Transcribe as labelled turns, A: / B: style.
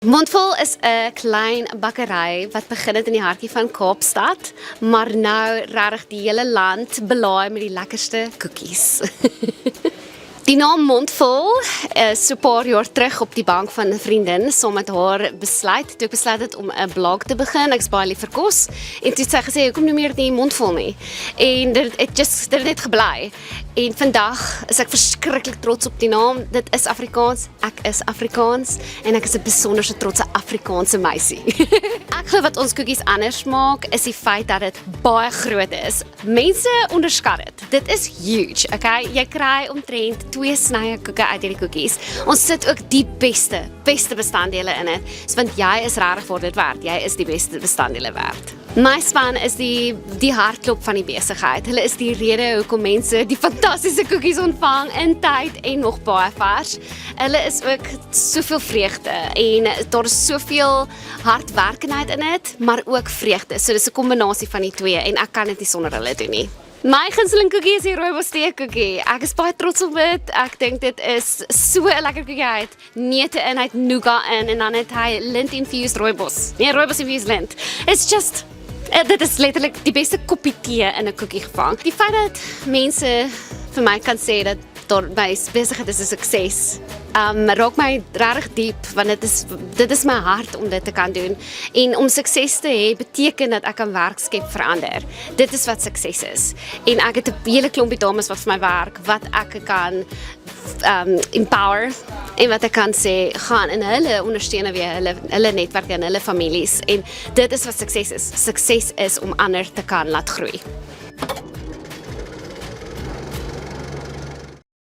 A: Mondvol is 'n klein bakkery wat begin het in die hartjie van Kaapstad, maar nou regtig die hele land belaai met die lekkerste koekies. Die naam Mondvol is so 'n paar jaar terug op die bank van 'n vriendin saam met haar besluit. Toe ek besluit het om 'n blog te begin, ek's baie lief vir kos, en toe het sy gesê, hoekom nie meer die Mondvol nie? En dit het net gebly. En vandag is ek verskriklik trots op die naam. Dit is Afrikaans, ek is Afrikaans en ek is 'n besonderse trotse Afrikaanse meisie. Ek glo wat ons koekies anders maak is die feit dat dit baie groot is. Mense onderskat dit. Dit is huge, okay? Jy kry omtrent 2 snye koeke uit hierdie koekies. Ons sit ook die beste bestanddele in dit. So want jy is regtig vir dit werd. Jy is die beste bestanddele werd. My span is die hartklop van die besigheid. Hulle is die rede hoekom mense die fantastiese koekies ontvang in tyd en nog baie vars. Hulle is ook soveel vreugde en daar is soveel hardwerkendheid in dit, maar ook vreugde. So dis 'n kombinasie van die twee en ek kan dit nie sonder hulle doen nie. My gunsteling koekie is die rooibos tee koekie. Ek is baie trots op dit. Ek dink dit is so 'n lekker koekie. Hy het neute in, hy het nougat in en dan het hy lint infused rooibos. Nee, rooibos infused lint. It's just dit is letterlik die beste koppie tee in 'n koekie gevang. Die feit dat mense vir my kan sê dat my besigheid is 'n sukses, raak my regtig diep, want dit is my hart om dit te kan doen. En om sukses te hê beteken dat ek kan werk skep vir ander. Dit is wat sukses is. En ek het 'n hele klompie dames wat vir my werk, wat ek kan empower en wat ek kan sê, gaan en hulle ondersteun weer hulle netwerke en hulle families. En dit is wat sukses is. Sukses is om ander te kan laat groei.